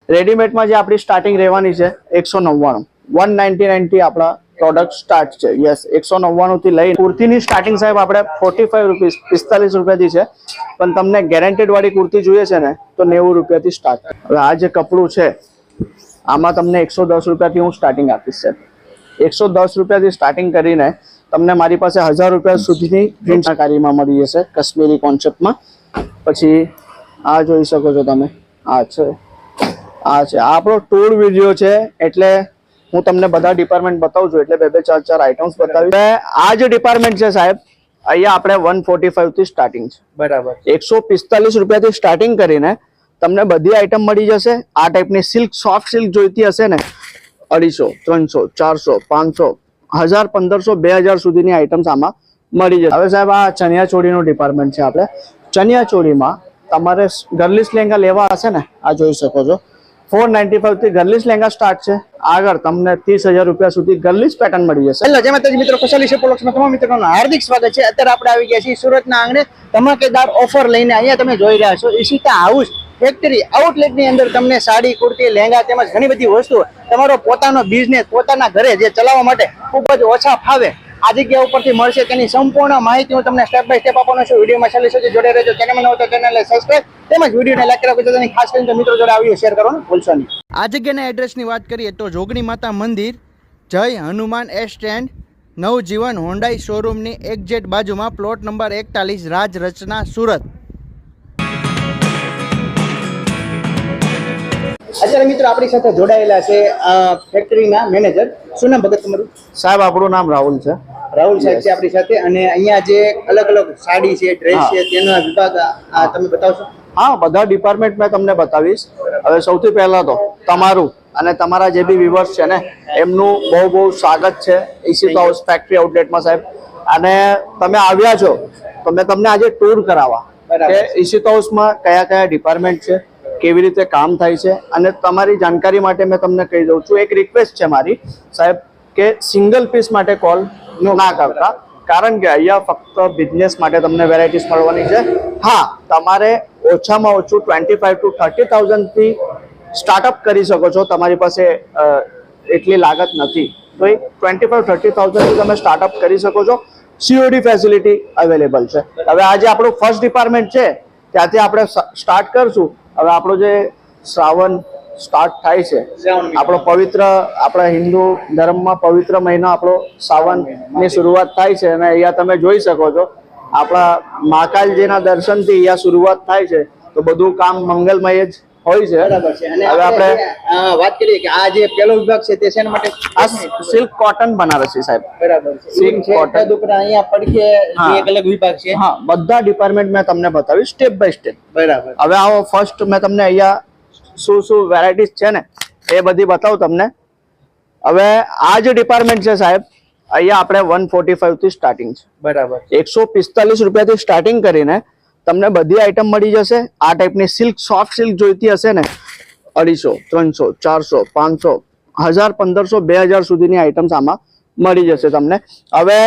રેડીમેડમાં જે આપણી સ્ટાર્ટિંગ રહેવાની છે 199 199 થી આપણા પ્રોડક્ટ સ્ટાર્ટ છે. યસ, 199 થી લઈ કુર્તીની સ્ટાર્ટિંગ સાહેબ આપણે 45 રૂપીસ 45 રૂપિયાથી છે, પણ તમને ગેરંટેડ વાળી કુર્તી જોઈએ છે ને તો 90 રૂપિયાથી સ્ટાર્ટ. હવે આ જે કપડું છે આમાં તમને 110 રૂપિયાથી હું સ્ટાર્ટિંગ આપીશ છે. 110 રૂપિયાથી સ્ટાર્ટિંગ કરીને તમને મારી પાસે 1000 રૂપિયા સુધીની પ્રિન્ટકારીમાં મળી જશે કાશ્મીરી કોન્સેપ્ટમાં. પછી આ જોઈ શકો છો તમે, આ છે આપણો ટૂર વિડીયો છે એટલે હું તમને બધા ડિપાર્ટમેન્ટ બતાવું છું, એટલે બે ચાર આઇટમ્સ બતાવી. આ જે ડિપાર્ટમેન્ટ છે સાહેબ, અહીંયા આપણે 145 થી સ્ટાર્ટિંગ છે. બરાબર, 145 રૂપિયાથી સ્ટાર્ટિંગ કરીને તમને બધી આઈટમ મળી જશે. આ ટાઈપની સિલ્ક, સોફ્ટ સિલ્ક જોઈતી હશે ને 250, 300, 400, 500, 1000, 1500, 2000 સુધીની આઈટમ્સ આમાં મળી જશે. હવે સાહેબ આ ચણિયા ચોળીનું ડિપાર્ટમેન્ટ છે. આપણે ચણિયા ચોળીમાં તમારે ગર્લિશ લહેંગા લેવા હશે ને, આ જોઈ શકો છો 495 થી ગર્લિશ લહેંગા સ્ટાર્ટ છે. આગળ તમને 30,000 રૂપિયા સુધી ગર્લિશ પેટર્ન મળી જશે. હેલો, જય માતાજી મિત્રો, ખુશાલી છે પ્રોડક્ટ્સમાં તમામ મિત્રોનું હાર્દિક સ્વાગત છે. અત્યારે આપણે આવી ગયા છીએ સુરતના આંગણે ધમાકેદાર ઓફર લઈને. અહીંયા તમે જોઈ રહ્યા છો ઈશિતા હાઉસ ફેક્ટરી આઉટલેટની અંદર તમને સાડી, કુર્તી, લહેંગા તેમજ ઘણી બધી વસ્તુઓ તમારો પોતાનો બિઝનેસ પોતાના ઘરે જે ચલાવવા માટે ખૂબ જ ઓછા ભાવે આ જગ્યા ઉપરથી મળશે. તેની સંપૂર્ણ માહિતી હું તમને સ્ટેપ બાય સ્ટેપ આપવાનો છું. વિડીયોમાં છેલ્લે સુધી જોડે રહેજો. ચેનલમાં નવો તો ચેનલને સબસ્ક્રાઇબ તેમજ વિડીયોને લાઈક કરવા ગુજરાતની ખાસ કરીને મિત્રો જોડે આવીને શેર કરવાનું ભૂલશો નહીં. આ જગ્યાના એડ્રેસની વાત કરીએ તો જોગણી માતા મંદિર, જય હનુમાન એસ સ્ટેન્ડ, નવજીવન હોન્ડાઈ શોરૂમની એક્ઝેક્ટ બાજુમાં, પ્લોટ નંબર 41, રાજ રચના, સુરત. અત્યારે મિત્રો આપણી સાથે જોડાયેલા છે ફેક્ટરીના મેનેજર. શું નામ ભગત તમારું? સાહેબ આપણું નામ રાહુલ છે. રાહુલ સાહેબ છે આપણી સાથે. અને અહીંયા જે અલગ અલગ સાડી છે, ડ્રેસ છે, તેનો વિભાગ તમે બતાવશો? હા, બધા ડિપાર્ટમેન્ટ મેં તમને બતાવીશ. હવે સૌથી પહેલા તો તમારું અને તમારા જે બી વ્યુઅર્સ છે ને એમનું બહુ સ્વાગત છે ઈશિતા હાઉસ ફેક્ટરી આઉટલેટમાં સાહેબ. અને તમે આવ્યા છો તો મેં તમને આજે ટૂર કરાવવા કે ઈશિતા હાઉસમાં કયા કયા ડિપાર્ટમેન્ટ છે, કેવી રીતે કામ થાય છે, અને તમારી જાણકારી માટે મેં તમને કહી દઉં છું. એક રિક્વેસ્ટ છે મારી સાહેબ કે સિંગલ પીસ માટે કોલ ના કરતા, કારણ કે અહીંયા ફક્ત બિઝનેસ માટે તમને વેરાયટીઝ મળવાની છે. હા, તમારે ઓછામાં ઓછું 25,000 to 30,000 થી સ્ટાર્ટઅપ કરી શકો છો. તમારી પાસે એટલી લાગત નથી તો 25,000-30,000 થી તમે સ્ટાર્ટઅપ કરી શકો છો. COD ફેસિલિટી અવેલેબલ છે. હવે આજે આપણું ફર્સ્ટ ડિપાર્ટમેન્ટ છે ત્યાંથી આપણે સ્ટાર્ટ કરશું. હવે આપણો જે શ્રાવણ સ્ટાર્ટ થાય છે, આપણો પવિત્ર, આપણા હિન્દુ ધર્મમાં પવિત્ર મહિનો આપણો શ્રાવણની શરૂઆત થાય છે. અને અહીંયા તમે જોઈ શકો છો આપણા મહાકાલજીના દર્શનથી અહીંયા શરૂઆત થાય છે. તો બધું કામ મંગલમય જ હોય છે. બરાબર છે. અને હવે આપણે વાત કરીએ કે આ જે પહેલો વિભાગ છે તે શેના માટે? આ સિલ્ક કોટન બનારસી સાહેબ. બરાબર છે. સિલ્ક કોટન ઉપરા અહીંયા પડખે એક અલગ વિભાગ છે. હા, બધા ડિપાર્ટમેન્ટ મેં તમને બતાવ્યું સ્ટેપ બાય સ્ટેપ. બરાબર. હવે આવો ફર્સ્ટ મેં તમને અહીંયા શું વેરાયટીઝ છે ને એ બધી બતાવું તમને. હવે આ જે ડિપાર્ટમેન્ટ છે સાહેબ, અહીંયા આપણે 145 થી સ્ટાર્ટિંગ છે. બરાબર. 145 રૂપિયાથી સ્ટાર્ટિંગ કરીને તમને બધી આઈટમ મળી જશે. આ ટાઈપની સિલ્ક, સોફ્ટ સિલ્ક જોઈતી હશે ને 250, 300, 400, 500, 1000, 1500, 2000 સુધીની આઈટમ્સ આમાં મળી જશે તમને. હવે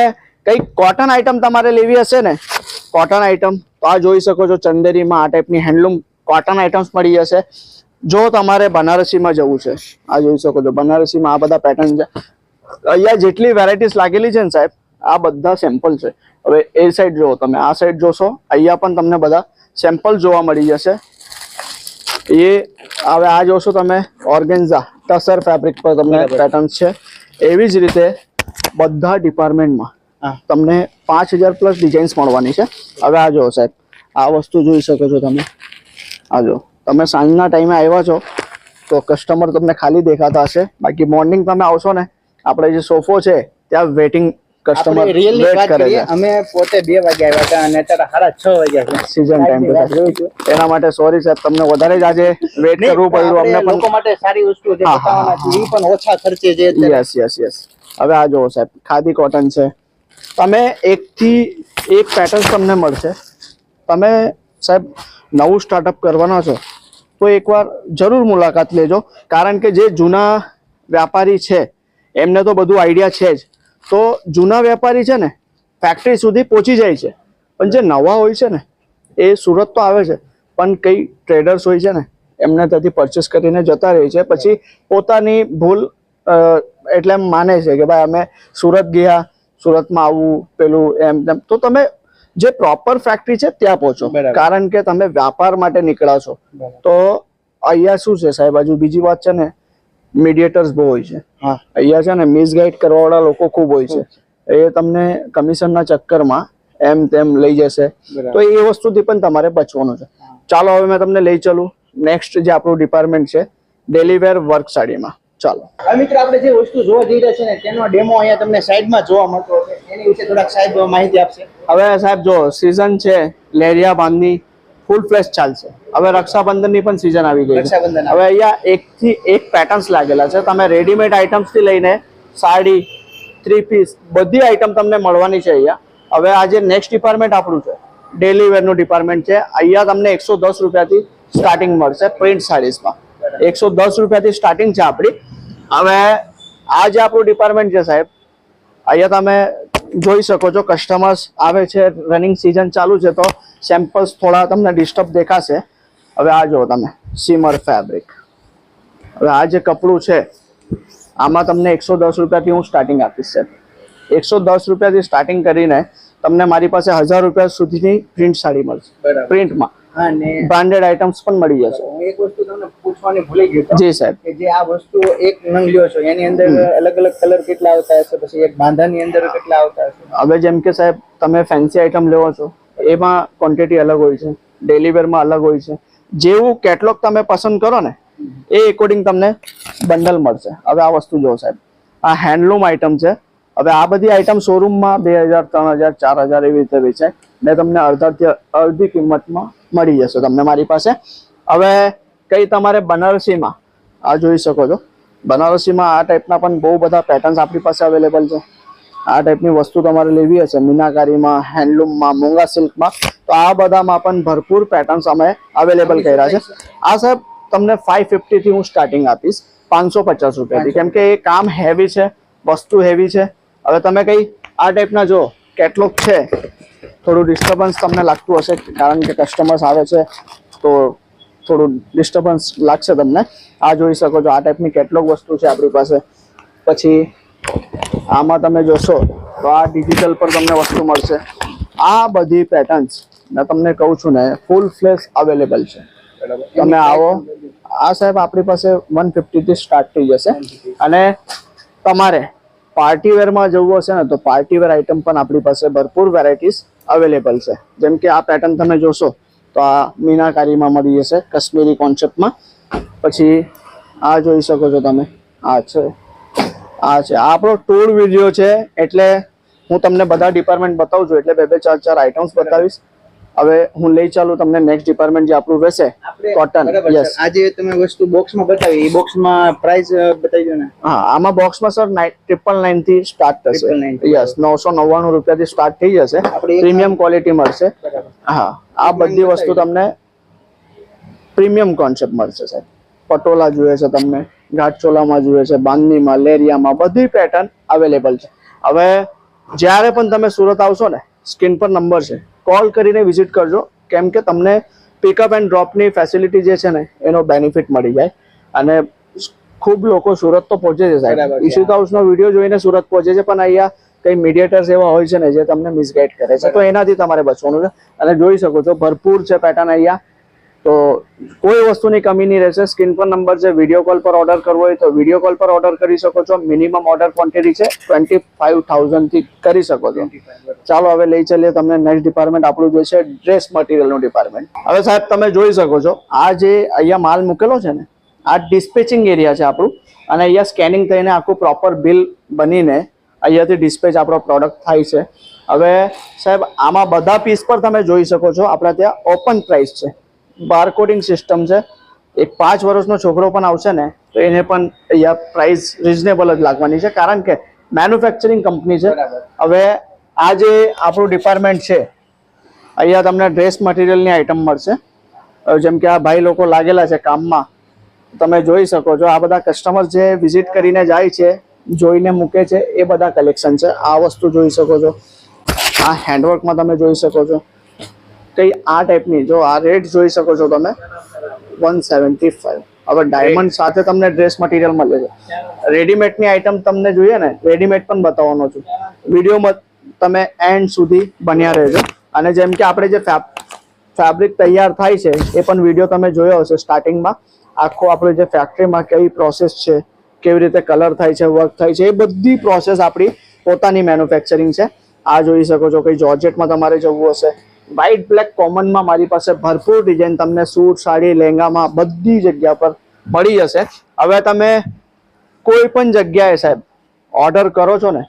કંઈક કોટન આઈટમ તમારે લેવી હશે ને, કોટન આઈટમ તો આ જોઈ શકો છો ચંદેરીમાં આ ટાઈપની હેન્ડલૂમ કોટન આઈટમ્સ મળી જશે. જો તમારે બનારસીમાં જવું છે, આ જોઈ શકો છો બનારસીમાં આ બધા પેટર્ન છે. અહીંયા જેટલી વેરાયટીઝ લાગેલી છે ને સાહેબ, આ બધા સેમ્પલ છે. હવે એ સાઈડ જુઓ તમે, આ સાઈડ જોશો અહીંયા પણ તમને બધા સેમ્પલ જોવા મળી જશે. હવે આ જોશો તમે ઓર્ગેન્ઝા ટસર ફેબ્રિક પર તમને પેટર્ન્સ છે. એવી જ રીતે બધા ડિપાર્ટમેન્ટમાં તમને 5000 પ્લસ ડિઝાઇન્સ મળવાની છે. હવે આ જો સાહેબ, આ વસ્તુ જોઈ શકો છો તમે. આ જો તમે સાંજના ટાઈમે આવ્યા છો તો કસ્ટમર તમને ખાલી દેખાતા હશે, બાકી મોર્નિંગ તમે આવશો ને આપણે જે સોફો છે ત્યાં વેટિંગ કસ્ટમર વેટ કરે છે. અમે પોતે 2 વાગે આવ્યા હતા અને અત્યારે 6:30 વાગ્યા છે. સીઝન ટાઈમ એના માટે સોરી સાહેબ, તમને વધારે જ આજે વેટ કરવું પડ્યું. અમને પણ લોકો માટે સારી વસ્તુ છે બતાવવાના છે, એ પણ ઓછા ખર્ચે છે. યસ. હવે આ જો સાહેબ, ખાદી કોટન છે. તમે એકથી એક પેટર્ન તમને મળશે. તમે સાહેબ નવું સ્ટાર્ટઅપ કરવાના છો તો એકવાર જરૂર મુલાકાત લેજો, કારણ કે જે જૂના વ્યાપારી છે એમને તો બધું આઈડિયા છે જ. તો જૂના વેપારી છે ને ફેક્ટરી સુધી પહોંચી જાય છે, પણ જે નવા હોય છે ને એ સુરત તો આવે છે, પણ કઈ ટ્રેડર્સ હોય છે ને એમને ત્યાંથી પરચેસ કરીને જતા રહે છે, પછી પોતાની ભૂલ એટલે એમ માને છે કે ભાઈ અમે સુરત ગયા, સુરતમાં આવું પેલું એમ તેમ, તો તમે જે પ્રોપર ફેક્ટરી છે ત્યાં પહોંચો, કારણ કે તમે વ્યાપાર માટે નીકળ્યા છો. તો અહીંયા શું છે સાહેબ, હજુ બીજી વાત છે ને, મીડિયેટર્સ બહુ હોય છે. હા, અહીંયા છે ને મિસગાઈડ કરવાવાળા લોકો ખૂબ હોય છે. એ તમને કમિશનના ચક્કરમાં એમ તેમ લઈ જશે, તો એ વસ્તુથી પણ તમારે બચવાનું છે. ચાલો હવે મેં તમને લઈ ચાલું નેક્સ્ટ જે આપણું ડિપાર્ટમેન્ટ છે ડેલી વેર વર્ક સાડીમાં. ચાલો હવે મિત્રો આપણે જે વસ્તુ જોવા જઈ રહ્યા છે ને તેનો ડેમો અહીંયા તમને સાઈડમાં જોવા મળતો હશે, એની વિશે થોડાક સાહેબ માહિતી આપશે. હવે સાહેબ જો સીઝન છે લેરિયા બાંધની ફૂલ ફ્લેશ ચાલશે. હવે રક્ષાબંધનની પણ સીઝન આવી ગઈ છે. હવે અહીંયા એકથી એક પેટર્ન્સ લાગેલા છે. તમે રેડીમેડ આઇટમ્સ થી લઈને સાડી, 3 પીસ બધી આઇટમ તમને મળવાની છે અહીંયા. હવે આજે નેક્સ્ટ ડિપાર્ટમેન્ટ આપણું છે ડેલી વેર નું ડિપાર્ટમેન્ટ છે. અહીંયા તમને 110 રૂપિયાથી સ્ટાર્ટિંગ મળશે પ્રિન્ટ સાડીઝમાં. 110 રૂપિયાથી સ્ટાર્ટિંગ છે આપણી. હવે આ જે આપણું ડિપાર્ટમેન્ટ છે સાહેબ, અહીંયા તમે જોઈ શકો છો કસ્ટમર્સ આવે છે, રનિંગ સિઝન ચાલુ છે તો સેમ્પલ્સ થોડા તમને ડિસ્ટર્બ દેખાશે. હવે આ જો તમે સીમર ફેબ્રિક, હવે આ જે કપડું છે આમાં તમને 110 રૂપિયાથી હું સ્ટાર્ટિંગ આપીશ સર. 110 રૂપિયાથી સ્ટાર્ટિંગ કરીને તમને મારી પાસે 1000 રૂપિયા સુધીની પ્રિન્ટ સાડી મળશે. પ્રિન્ટમાં અને બ્રાન્ડેડ આઇટમ્સ પણ મળી જશે. હું એક વસ્તુ તમને પૂછવાની ભૂલી ગયો. જી સાહેબ, કે જે આ વસ્તુ એક નંગ લ્યો છો એની અંદર અલગ અલગ કલર કેટલા આવતા હશે, પછી એક બાંધાની અંદર કેટલા આવતા હશે? હવે જેમ કે સાહેબ તમે ફેન્સી આઇટમ લેવો છો એમાં ક્વોન્ટિટી અલગ હોય છે, ડેલી વેરમાં અલગ હોય છે. જેવું કેટલોગ તમે પસંદ કરો ને એ એકોર્ડિંગ તમને બંડલ મળશે. હવે આ વસ્તુ જો સાહેબ, આ હેન્ડલૂમ આઇટમ છે. હવે આ બધી આઇટમ શોરૂમમાં 2000, 3000, 4000 એવી રીતે વેચાય ને તમને અડધી કિંમતમાં મળી જશે તમને મારી પાસે. હવે કઈ તમારે બનારસીમાં આ જોઈ શકો છો, બનારસીમાં આ ટાઈપના પણ બહુ બધા પેટર્ન્સ આપણી પાસે અવેલેબલ છે. આ ટાઈપની વસ્તુ તમારે લેવી હશે મીનાકારીમાં, હેન્ડલૂમમાં, મૂંગા સિલ્કમાં, તો આ બધામાં પણ ભરપૂર પેટર્ન્સ અમે અવેલેબલ કર્યા છે. આ સાહેબ તમને 550 થી હું સ્ટાર્ટિંગ આપીશ, 550 રૂપિયાથી, કેમ કે એ કામ હેવી છે, વસ્તુ હેવી છે. હવે તમે કઈ આ ટાઈપના જો કેટલોગ છે, થોડું ડિસ્ટર્બન્સ તમને લાગતું હશે કારણ કે કસ્ટમર્સ આવે છે તો થોડું ડિસ્ટર્બન્સ લાગશે તમને. આ જોઈ શકો છો આ ટાઈપની કેટલોગ વસ્તુ છે આપણી પાસે. પછી આમાં તમે જોશો તો આ ડિજિટલ પર તમને વસ્તુ મળશે. આ બધી પેટર્ન્સ મેં તમને કહું છું ને ફૂલ ફ્લેશ અવેલેબલ છે. તમે આવો. આ સાહેબ આપણી પાસે 150 થી સ્ટાર્ટ થઈ જશે. અને તમારે પાર્ટી વેરમાં જવું હશે ને તો પાર્ટી વેર આઇટમ પણ આપણી પાસે ભરપૂર વેરાયટીઝ અવેલેબલ છે. જેમ કે આ પેટર્ન તમે જોશો તો આ મીનાકારીમાં મળી જશે, કાશ્મીરી કોન્સેપ્ટમાં. પછી આ જોઈ શકો છો તમે, આ છે આપણો ટૂર વિડીયો છે એટલે હું તમને બધા ડિપાર્ટમેન્ટ બતાવું છું, એટલે 2-4 આઇટમ્સ બતાવીશ. હવે હું લઈ ચાલું તમને નેક્સ્ટ ડિપાર્ટમેન્ટ જે આપણું રહેશે કોટન. યસ, આજે તમે વસ્તુ બોક્સમાં બતાવી, એ બોક્સમાં પ્રાઇસ બતાવી દો ને. હા, આમાં બોક્સમાં સર 999 થી સ્ટાર્ટ થશે. યસ, 999 રૂપિયાથી સ્ટાર્ટ થઈ જશે. પ્રીમિયમ ક્વોલિટી મળશે. હા, આ બધી વસ્તુ તમને પ્રીમિયમ કોન્સેપ્ટ મળશે સાહેબ. પટોલા જોઈએ છે તમને, ઘાટચોલામાં જોઈએ છે, બાંધણીમાં, લેરિયામાં, બધી પેટર્ન અવેલેબલ છે. હવે જ્યારે પણ તમે સુરત આવશો ને, સ્ક્રીન પર નંબર છે, કોલ કરીને વિઝિટ કરજો, કેમ કે તમને પિકઅપ એન્ડ ડ્રોપની ફેસિલિટી જે છે ને એનો બેનિફિટ મળી જાય. અને ખૂબ લોકો સુરત તો પહોંચે છે સાહેબ, ઇશ્યુટ હાઉસનો વિડીયો જોઈને સુરત પહોંચે છે, પણ અહીંયા કઈ મીડિયેટર્સ એવા હોય છે ને જે તમને મિસગાઈડ કરે છે, તો એનાથી તમારે બચવાનું છે. અને જોઈ શકો છો ભરપૂર છે પેટર્ન અહીંયા, તો કોઈ વસ્તુની કમી નહીં રહેશે. સ્ક્રીન પર નંબર છે, વિડીયો કોલ પર ઓર્ડર કરવો હોય તો વિડીયો કોલ પર ઓર્ડર કરી શકો છો. મિનિમમ ઓર્ડર ક્વોન્ટિટી છે 25,000 થી કરી શકો છો. ચાલો હવે લઈ ચાલીએ તમને નેક્સ્ટ ડિપાર્ટમેન્ટ આપણું જે છે ડ્રેસ મટીરિયલનું ડિપાર્ટમેન્ટ. હવે સાહેબ તમે જોઈ શકો છો આ જે અહીંયા માલ મૂકેલો છે ને, આ ડિસ્પેચિંગ એરિયા છે આપણું. અને અહીંયા સ્કેનિંગ થઈને આખું પ્રોપર બિલ બનીને અહીંયાથી ડિસ્પેચ આપણો પ્રોડક્ટ થાય છે. હવે સાહેબ આમાં બધા પીસ પર તમે જોઈ શકો છો આપણા ત્યાં ઓપન પ્રાઇસ છે, બારકોડિંગ સિસ્ટમ છે. એક 5 વર્ષનો છોકરો પણ આવશે ને તો એને પણ અહીંયા પ્રાઇસ રિઝનેબલ જ લાગવાની છે, કારણ કે મેન્યુફેક્ચરિંગ કંપની છે. હવે આ જે આપણું ડિપાર્ટમેન્ટ છે અહીંયા તમને ડ્રેસ મટીરિયલની આઇટમ મળશે. જેમ કે આ ભાઈ લોકો લાગેલા છે કામમાં, તમે જોઈ શકો છો. આ બધા કસ્ટમર જે વિઝિટ કરીને જાય છે, જોઈને મૂકે છે, એ બધા કલેક્શન છે. આ વસ્તુ જોઈ શકો છો, આ હેન્ડવર્કમાં તમે જોઈ શકો છો. કઈ આ ટાઈપની જો આ રેટ જોઈ શકો છો તમે, 175. હવે ડાયમંડ સાથે તમને ડ્રેસ મટીરિયલ મળે છે. રેડીમેડની આઈટમ તમને જોઈએ ને, રેડીમેડ પણ બતાવવાનો છું. વિડીયોમાં તમે એન્ડ સુધી બન્યા રહેજો. અને જેમ કે આપણે જે ફેબ્રિક તૈયાર થાય છે એ પણ વિડીયો તમે જોયો હશે સ્ટાર્ટિંગમાં. આખો આપણે જે ફેક્ટરીમાં કેવી પ્રોસેસ છે, કેવી રીતે કલર થાય છે, વર્ક થાય છે, એ બધી પ્રોસેસ આપણી પોતાની મેન્યુફેક્ચરિંગ છે. આ જોઈ શકો છો. કંઈ જોર્જેટમાં તમારે જવું હશે, વ્હાઇટ બ્લેક કોમનમાં મારી પાસે ભરપૂર ડિઝાઇન તમને સૂટ, સાડી, લહેંગામાં બધી જગ્યા પર મળી જશે. હવે તમે કોઈ પણ જગ્યાએ સાહેબ ઓર્ડર કરો છો ને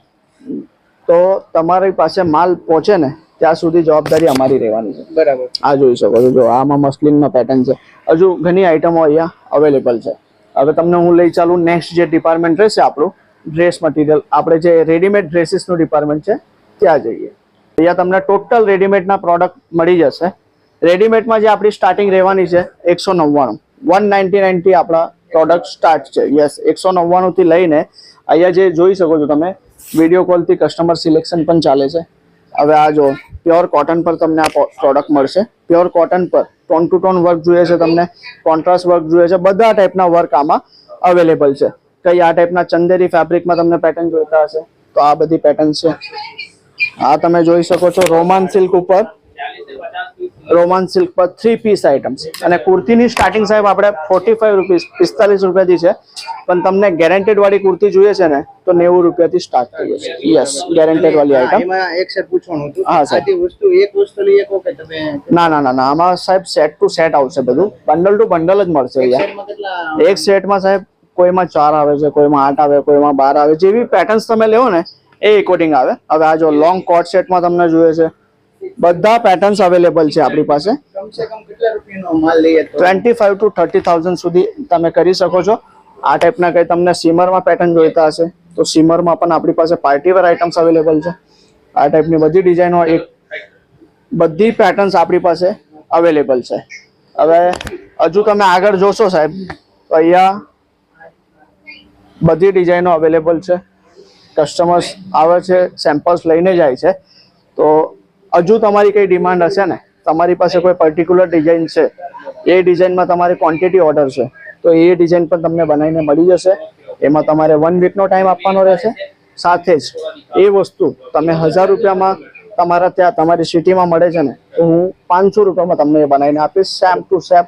તો તમારી પાસે માલ પહોંચે ને ત્યાં સુધી જવાબદારી અમારી રહેવાની છે. બરાબર. આ જોઈ શકો છો. જો આમાં મસ્લિનમાં પેટર્ન છે. હજુ ઘણી આઈટમો અહીંયા અવેલેબલ છે. હવે તમને હું લઈ ચાલું નેક્સ્ટ જે ડિપાર્ટમેન્ટ રહેશે આપણું ડ્રેસ મટીરિયલ, આપણે જે રેડીમેડ ડ્રેસીસનું ડિપાર્ટમેન્ટ છે ત્યાં જઈએ. અહીંયા તમને ટોટલ રેડીમેડના પ્રોડક્ટ મળી જશે. રેડીમેડમાં જે આપણી સ્ટાર્ટિંગ રહેવાની છે 199, 199 થી આપણા પ્રોડક્ટ સ્ટાર્ટ છે. યસ, 199 થી લઈને અહીંયા જે જોઈ શકો છો તમે વિડીયો કોલથી કસ્ટમર સિલેક્શન પણ ચાલે છે. હવે આ જો પ્યોર કોટન પર તમને આ પ્રોડક્ટ મળશે. પ્યોર કોટન પર ટોન ટુ ટોન વર્ક જોઈએ છે તમને, કોન્ટ્રાસ્ટ વર્ક જોઈએ છે, બધા ટાઈપના વર્ક આમાં અવેલેબલ છે. કઈ આ ટાઈપના ચંદેરી ફેબ્રિકમાં તમને પેટર્ન જોઈતા હશે તો આ બધી પેટર્ન છે. આ તમે જોઈ શકો છો રોમાન સિલ્ક ઉપર, રોમાન સિલ્ક પર 3 પીસ આઇટમ્સ. અને કુર્તીની સ્ટાર્ટિંગ સાહેબ આપણે 45 રૂપીસ 45 રૂપિયાથી છે. પણ તમને ગેરંટેડ વાળી કુર્તી જોઈએ છે ને તો 90 રૂપિયાથી સ્ટાર્ટ થઈ જશે. યસ, ગેરંટેડ વાળી આઇટમ. એમાં એક સેટ પૂછવાનું હતું. હા સાહેબ. આથી વસ્તુ એક વસ્તુ લઈ શકો કે તમે? ના, આમાં સાહેબ સેટ ટુ સેટ આવશે. બધું બંડલ ટુ બંડલ જ મળશે. સેટમાં કેટલા? એક સેટમાં સાહેબ કોઈમાં 4 આવે છે, કોઈમાં 8 આવે, કોઈમાં 12 આવે. જેવી પેટર્ન્સ તમે લેવો ને એ એકોર્ડિંગ આવે. હવે આ જો લોંગ કોટ સેટમાં તમને જોઈએ છે, બધા પેટર્ન્સ અવેલેબલ છે આપણી પાસે. કમસે કમ કેટલા રૂપિયાનો માલ લઈએ તો? 25 to 30,000 સુધી તમે કરી શકો છો. આ ટાઈપના કંઈ તમને સીમરમાં પેટર્ન જોઈતા હશે તો સીમરમાં પણ આપણી પાસે પાર્ટીવેર આઇટમ્સ અવેલેબલ છે. આ ટાઈપની બધી ડિઝાઇનો, બધી પેટર્ન્સ આપણી પાસે અવેલેબલ છે. હવે હજુ તમે આગળ જોશો સાહેબ તો અહીંયા બધી ડિઝાઇનો અવેલેબલ છે. કસ્ટમર્સ આવે છે, સેમ્પલ્સ લઈને જાય છે. તો હજુ તમારી કઈ ડિમાન્ડ હશે ને, તમારી પાસે કોઈ પર્ટિક્યુલર ડિઝાઇન છે, એ ડિઝાઇનમાં તમારી ક્વોન્ટિટી ઓર્ડર છે તો એ ડિઝાઇન પણ તમને બનાવીને મળી જશે. એમાં તમારે 1 વીકનો ટાઈમ આપવાનો રહેશે. સાથે જ એ વસ્તુ તમે 1000 રૂપિયામાં તમારા ત્યાં તમારી સિટીમાં મળે છે ને તો હું 500 રૂપિયામાં તમને એ બનાવીને આપીશ. Same to same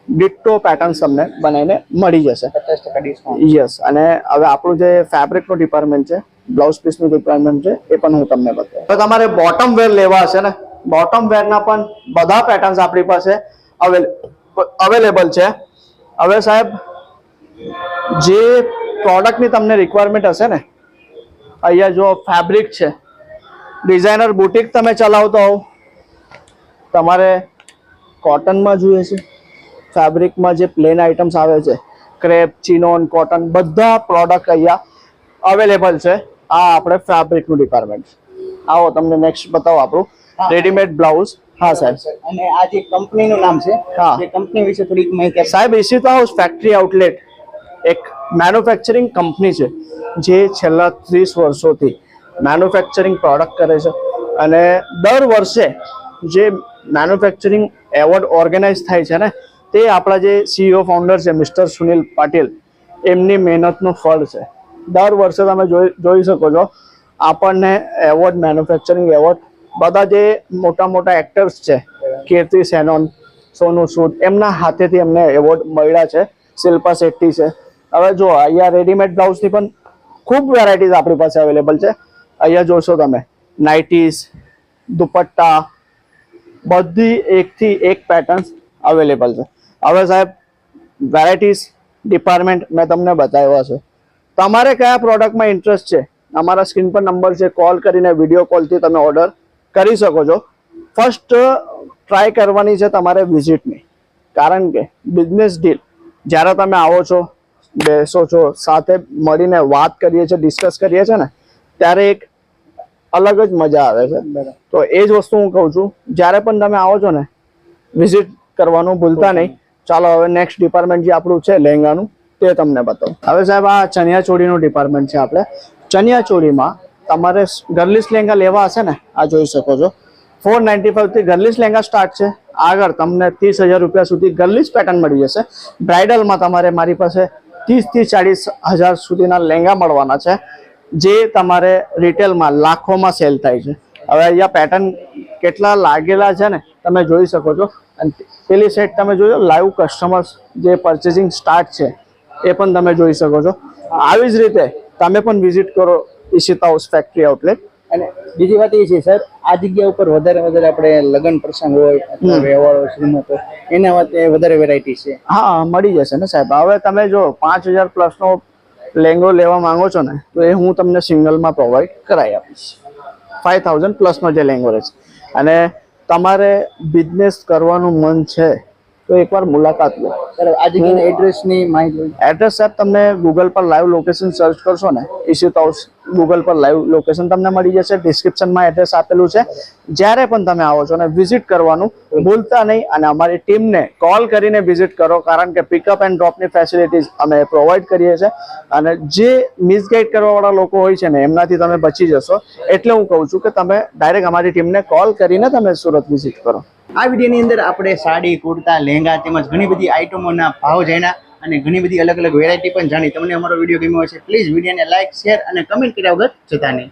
ditto patterns તમને બનાવીને મળી જશે. 50% ડિસ્કાઉન્ટ. યસ. અને હવે આપણું જે ફેબ્રિકનું ડિપાર્ટમેન્ટ છે, બ્લાઉઝ પીસનું ડિપાર્ટમેન્ટ છે, એ પણ હું તમને બતાવું. તો તમારે બોટમ વેર લેવા હશે ને, બોટમ વેરના પણ બધા પેટર્ન્સ આપણી પાસે અવેલેબલ છે. હવે સાહેબ જે પ્રોડક્ટની તમને રિક્વાયરમેન્ટ હશે ને, અહીંયા જો ફેબ્રિક છે, ડિઝાઇનર બુટીક તમે ચલાવતો હોવ, તમારે કોટનમાં જોઈએ છે, ફેબ્રિકમાં જે પ્લેન આઇટમ્સ આવે છે, ક્રેપ, ચિનોન, કોટન, બધા પ્રોડક્ટ અહીંયા અવેલેબલ છે. આ આપણે ફેબ્રિકનું ડિપાર્ટમેન્ટ. આવો તમને નેક્સ્ટ બતાવો આપણું રેડીમેડ બ્લાઉઝ. હા સાહેબ. અને આ જે કંપનીનું નામ છે, હા. એ કંપની વિશે થોડીક માહિતી આપો. સાહેબ ઇશિતા હાઉસ ફેક્ટરી આઉટલેટ એક મેન્યુફેક્ચરિંગ કંપની છે જે છેલ્લા 30 વર્ષોથી મેન્યુફેક્ચરિંગ પ્રોડક્ટ કરે છે. અને દર વર્ષે જે મેન્યુફેક્ચરિંગ એવોર્ડ ઓર્ગેનાઇઝ થાય છે ને તે આપણા જે CEO ફાઉન્ડર છે મિસ્ટર સુનિલ પાટીલ, એમની મહેનતનું ફળ છે. દર વર્ષે તમે જોઈ શકો છો આપણને એવોર્ડ, મેન્યુફેક્ચરિંગ એવોર્ડ, બધા જે મોટા મોટા એક્ટર્સ છે, કીર્તિ સેનોન, સોનુ સૂદ, એમના હાથેથી એમને એવોર્ડ મળ્યા છે. શિલ્પા શેટ્ટી છે. હવે જો અહીંયા રેડીમેડ બ્લાઉઝની પણ ખૂબ વેરાયટીઝ આપણી પાસે અવેલેબલ છે. અહીંયા જોશો તમે નાઇટીઝ, દુપટ્ટા, બધી એકથી એક પેટર્ન્સ અવેલેબલ છે. હવે સાહેબ વેરાયટીઝ ડિપાર્ટમેન્ટ મેં તમને બતાવ્યા છે. તમારે કયા પ્રોડક્ટમાં ઇન્ટરેસ્ટ છે, અમારા સ્ક્રીન પર નંબર છે, કોલ કરીને વિડીયો કોલથી તમે ઓર્ડર કરી શકો છો. ફર્સ્ટ ટ્રાય કરવાની છે તમારે વિઝિટની. કારણ કે બિઝનેસ ડીલ જ્યારે તમે આવો છો, બેસો છો, સાથે મળીને વાત કરીએ છીએ, ડિસ્કસ કરીએ છીએ ને, ત્યારે એક અલગ જ મજા આવે છે. તો એ જ વસ્તુ હું કહું છું, જ્યારે પણ તમે આવો છો ને વિઝિટ કરવાનું ભૂલતા નહીં. ચાલો હવે નેક્સ્ટ ડિપાર્ટમેન્ટ જે આપણું છે લહેંગાનું તે તમને બતાવું. હવે સાહેબ આ ચણિયા ચોળીનું ડિપાર્ટમેન્ટ છે. આપણે ચણિયા ચોળીમાં તમારે ગર્લિશ લહેંગા લેવા હશે ને, આ જોઈ શકો છો 495 થી ગર્લિશ લહેંગા સ્ટાર્ટ છે. આગળ તમને 30,000 રૂપિયા સુધી ગર્લિશ પેટર્ન મળી જશે. બ્રાઇડલમાં તમારે મારી પાસે 30 થી 40,000 સુધીના લહેંગા મળવાના છે, જે તમારે રિટેલમાં લાખોમાં સેલ થાય છે. હવે અહીંયા પેટર્ન કેટલા લાગેલા છે ને તમે જોઈ શકો છો. અને પેલી સાઈડ તમે જોજો લાઈવ કસ્ટમર્સ જે પરચેસિંગ સ્ટાર્ટ છે એ પણ તમે જોઈ શકો છો. આવી જ રીતે તમે પણ વિઝિટ કરો ઈશિતા હાઉસ ફેક્ટરી આઉટલેટ. અને બીજી વાત એ છે સર, આ જગ્યા ઉપર વધારે આપણે લગ્ન પ્રસંગ હોય અથવા વ્યવહારો શ્રીમંત હોય એના માટે વધારે વેરાયટી છે. હા, મળી જશે ને સાહેબ. હવે તમે જો 5,000 પ્લસનો લેંગો લેવા માંગો છો ને તો એ હું તમને સિંગલમાં પ્રોવાઈડ કરાવી આપીશ. 5,000 પ્લસનો જે લેંગો રહેશે. અને તમારે બિઝનેસ કરવાનું મન છે તો એકવાર મુલાકાત લો. સર આ જગ્યાના એડ્રેસની માહિતી. એડ્રેસ સાહેબ તમને ગૂગલ પર લાઈવ લોકેશન સર્ચ કરશો ને ઈશિતા હાઉસ ગૂગલ પર લાઈવ લોકેશન તમને મળી જશે. ડિસ્ક્રિપ્શનમાં એડ્રેસ આપેલું છે. જ્યારે પણ તમે આવો છો ને વિઝિટ કરવાનું ભૂલતા નહીં. અને અમારી ટીમને કોલ કરીને વિઝિટ કરો, કારણ કે પિકઅપ એન્ડ ડ્રોપની ફેસિલિટીઝ અમે પ્રોવાઈડ કરીએ છીએ. અને જે મિસગાઈડ કરવાવાળા લોકો હોય છે ને એમનાથી તમે બચી જશો. એટલે હું કહું છું કે તમે ડાયરેક્ટ અમારી ટીમને કોલ કરીને તમે સુરત વિઝિટ કરો. આ વિડીયોની અંદર આપણે સાડી, કુર્તા, લહેંગા તેમજ ઘણી બધી આઇટમોના ભાવ જાણ્યા અને ઘણી બધી અલગ અલગ વેરાયટી પણ જાણી. તમને અમારો વિડીયો ગમ્યો હશે પ્લીઝ વિડીયોને લાઇક, શેર અને કમેન્ટ કર્યા વગર જતા નહીં.